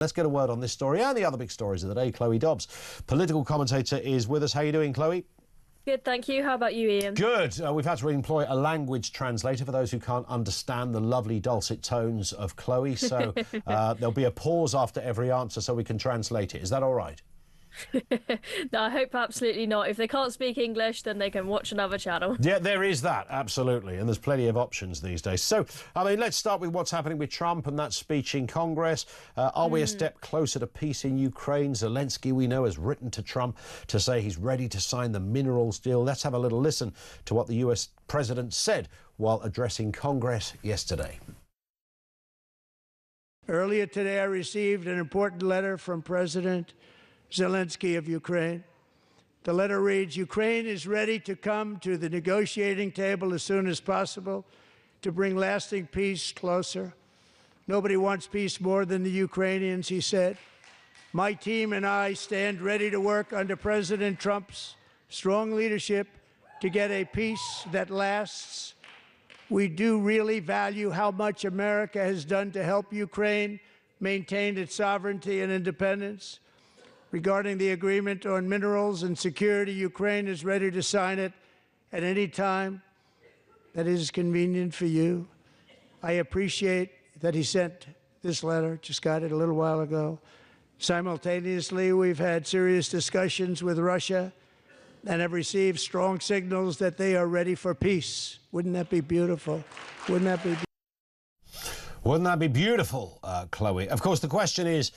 Let's get a word on this story and the other big stories of the day. Chloe Dobbs, political commentator, is with us. How are you doing, Chloe? Good, thank you. How about you, Ian? Good. We've had to employ a language translator for those who can't understand the lovely dulcet tones of Chloe. So there'll be a pause after every answer so we can translate it. Is that all right? No, I hope absolutely not. If they can't speak English, then they can watch another channel. Yeah, there is that, absolutely. And there's plenty of options these days. So, I mean, let's start with what's happening with Trump and that speech in Congress. Are we a step closer to peace in Ukraine? Zelensky, we know, has written to Trump to say he's ready to sign the minerals deal. Let's have a little listen to what the US president said while addressing Congress yesterday. Earlier today, I received an important letter from President Zelensky of Ukraine. The letter reads, Ukraine is ready to come to the negotiating table as soon as possible to bring lasting peace closer. Nobody wants peace more than the Ukrainians, he said. My team and I stand ready to work under President Trump's strong leadership to get a peace that lasts. We do really value how much America has done to help Ukraine maintain its sovereignty and independence. Regarding the agreement on minerals and security, Ukraine is ready to sign it at any time that is convenient for you. I appreciate that he sent this letter, just got it a little while ago. Simultaneously, we've had serious discussions with Russia and have received strong signals that they are ready for peace. Wouldn't that be beautiful? Wouldn't that be beautiful? Wouldn't that be beautiful, Chloe? Of course, the question is,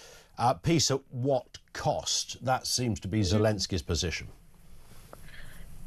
peace at what cost? That seems to be Zelensky's position.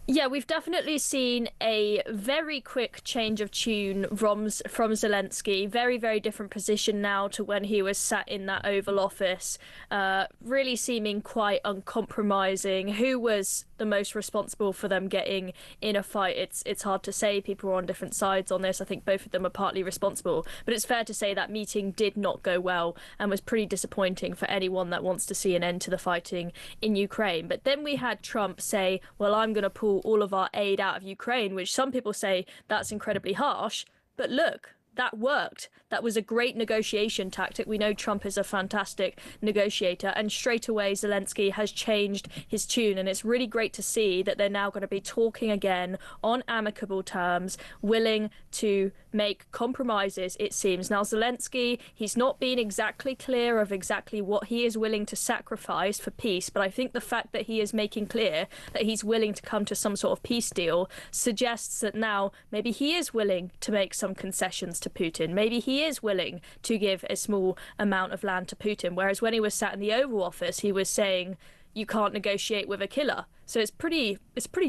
Yeah, we've definitely seen a very quick change of tune from Zelensky. Very, very different position now to when he was sat in that Oval Office. Really seeming quite uncompromising. Who was the most responsible for them getting in a fight? It's hard to say. People are on different sides on this. I think both of them are partly responsible. But it's fair to say that meeting did not go well and was pretty disappointing for anyone that wants to see an end to the fighting in Ukraine. But then we had Trump say, well, I'm going to pull all of our aid out of Ukraine, which some people say that's incredibly harsh. But look, that worked. That was a great negotiation tactic. We know Trump is a fantastic negotiator, and straight away Zelensky has changed his tune, and it's really great to see that they're now going to be talking again on amicable terms, willing to make compromises, it seems. Now, Zelensky, he's not been exactly clear of exactly what he is willing to sacrifice for peace, but I think the fact that he is making clear that he's willing to come to some sort of peace deal suggests that now maybe he is willing to make some concessions to Putin. Maybe he is willing to give a small amount of land to Putin, whereas when he was sat in the Oval Office, he was saying you can't negotiate with a killer. So it's pretty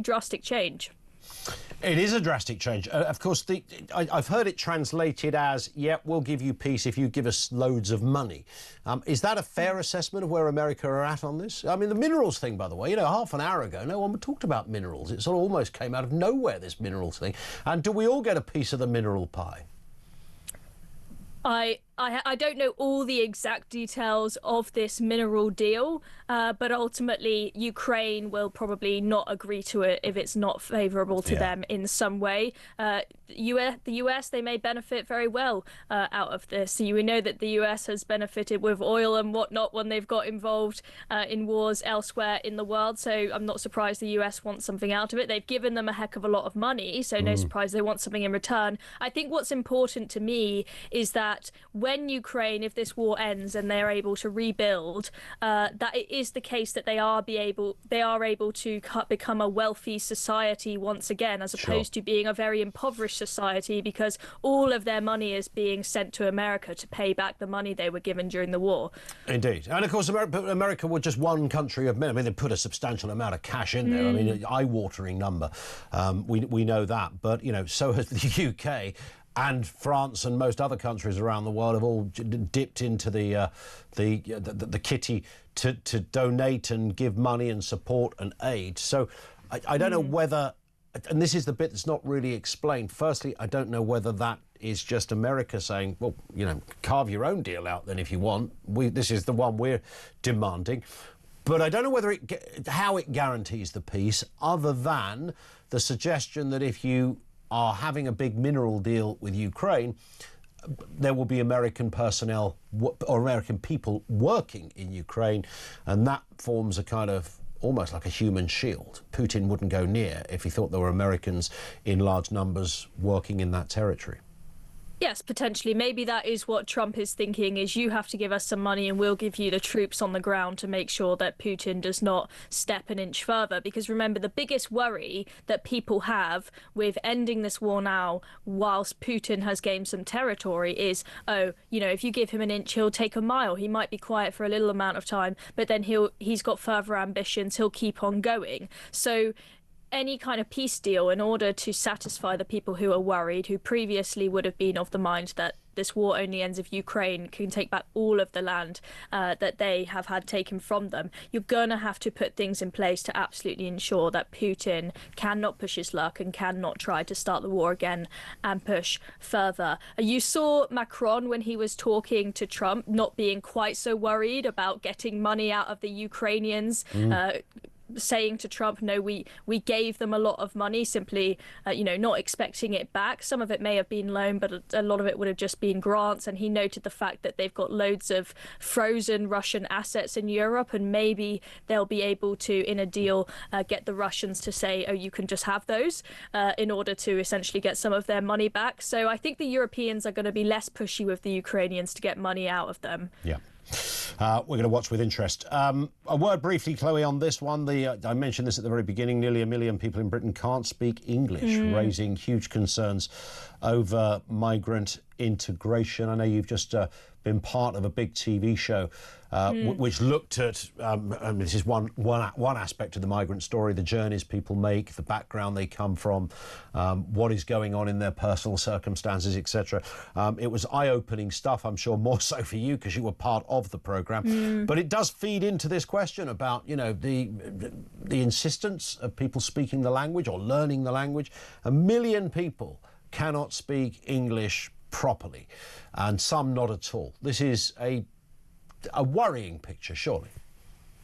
drastic change. It is a drastic change. Of course, I've heard it translated as, yeah, we'll give you peace if you give us loads of money. Is that a fair assessment of where America are at on this? I mean, the minerals thing, by the way, half an hour ago, no one talked about minerals. It sort of almost came out of nowhere, this minerals thing. And do we all get a piece of the mineral pie? I don't know all the exact details of this mineral deal, but ultimately Ukraine will probably not agree to it if it's not favourable to them in some way. The US, they may benefit very well out of this. So we know that the US has benefited with oil and whatnot when they've got involved in wars elsewhere in the world. So I'm not surprised the US wants something out of it. They've given them a heck of a lot of money, so no surprise they want something in return. I think what's important to me is that when Ukraine, if this war ends and they're able to rebuild, that it is the case that they are able to become a wealthy society once again, as opposed to being a very impoverished society, because all of their money is being sent to America to pay back the money they were given during the war. Indeed. And of course, America was just one country of men. I mean, they put a substantial amount of cash in there. I mean, an eye-watering number. We know that. But, so has the UK. And France and most other countries around the world have all dipped into the kitty to donate and give money and support and aid. So I don't know whether, and this is the bit that's not really explained. Firstly, I don't know whether that is just America saying, well, carve your own deal out then if you want. This is the one we're demanding. But I don't know whether how it guarantees the peace, other than the suggestion that if you are having a big mineral deal with Ukraine, there will be American personnel or American people working in Ukraine, and that forms a kind of almost like a human shield. Putin wouldn't go near if he thought there were Americans in large numbers working in that territory. Yes, potentially. Maybe that is what Trump is thinking, is you have to give us some money and we'll give you the troops on the ground to make sure that Putin does not step an inch further. Because remember, the biggest worry that people have with ending this war now, whilst Putin has gained some territory, is, oh, you know, if you give him an inch, he'll take a mile. He might be quiet for a little amount of time, but then he's got further ambitions. He'll keep on going. So any kind of peace deal, in order to satisfy the people who are worried, who previously would have been of the mind that this war only ends if Ukraine can take back all of the land that they have had taken from them, you're going to have to put things in place to absolutely ensure that Putin cannot push his luck and cannot try to start the war again and push further. You saw Macron, when he was talking to Trump, not being quite so worried about getting money out of the Ukrainians, saying to Trump, no, we gave them a lot of money, simply, not expecting it back. Some of it may have been loan, but a lot of it would have just been grants. And he noted the fact that they've got loads of frozen Russian assets in Europe, and maybe they'll be able to, in a deal, get the Russians to say, oh, you can just have those, in order to essentially get some of their money back. So I think the Europeans are going to be less pushy with the Ukrainians to get money out of them. Yeah. We're going to watch with interest. A word briefly, Chloe, on this one. I mentioned this at the very beginning. Nearly 1 million people in Britain can't speak English, raising huge concerns over migrant integration. I know you've just been part of a big TV show which looked at, this is one aspect of the migrant story, the journeys people make, the background they come from, what is going on in their personal circumstances, etc. It was eye-opening stuff, I'm sure more so for you because you were part of the programme. But it does feed into this question about, the insistence of people speaking the language or learning the language. 1 million people cannot speak English properly, and some not at all. This is a worrying picture, surely.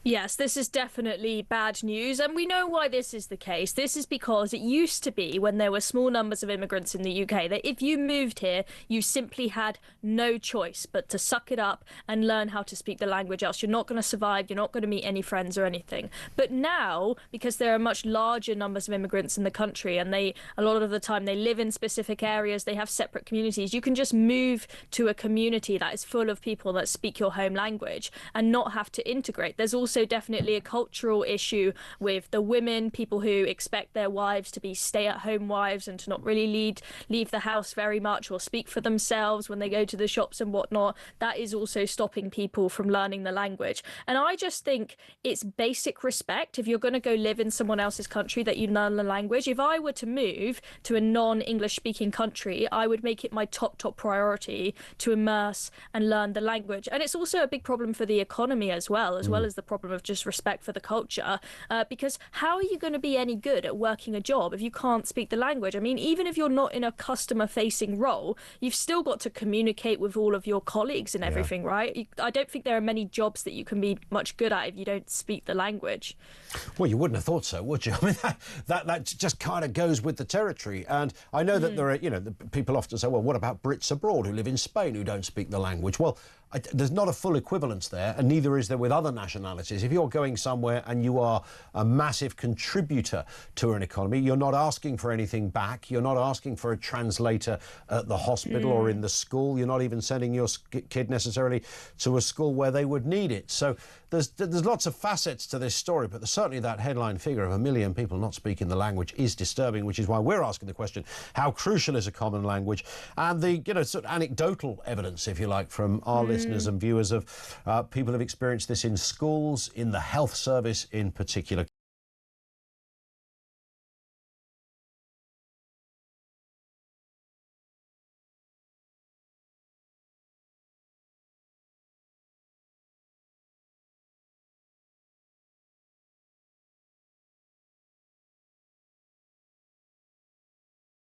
Yes, this is definitely bad news, and we know why this is the case. This is because it used to be, when there were small numbers of immigrants in the UK, that if you moved here, you simply had no choice but to suck it up and learn how to speak the language, else you're not going to survive, you're not going to meet any friends or anything. But now, because there are much larger numbers of immigrants in the country, and a lot of the time they live in specific areas, they have separate communities, you can just move to a community that is full of people that speak your home language and not have to integrate. There's also definitely a cultural issue with the women, people who expect their wives to be stay-at-home wives and to not really leave the house very much or speak for themselves when they go to the shops and whatnot. That is also stopping people from learning the language. And I just think it's basic respect, if you're going to go live in someone else's country, that you learn the language. If I were to move to a non-English speaking country, I would make it my top priority to immerse and learn the language. And it's also a big problem for the economy as well as the problem of just respect for the culture, because how are you going to be any good at working a job if you can't speak the language? I mean, even if you're not in a customer facing role, you've still got to communicate with all of your colleagues and everything, right? I don't think there are many jobs that you can be much good at if you don't speak the language. Well, you wouldn't have thought so, would you? I mean, that just kind of goes with the territory. And I know that there are, people often say, well, what about Brits abroad who live in Spain who don't speak the language? Well, there's not a full equivalence there, and neither is there with other nationalities. If you're going somewhere and you are a massive contributor to an economy, you're not asking for anything back. You're not asking for a translator at the hospital or in the school. You're not even sending your kid necessarily to a school where they would need it. So there's lots of facets to this story, but certainly that headline figure of 1 million people not speaking the language is disturbing, which is why we're asking the question, how crucial is a common language? And the sort of anecdotal evidence, if you like, from our listeners and viewers of people who've experienced this in schools, in the health service in particular.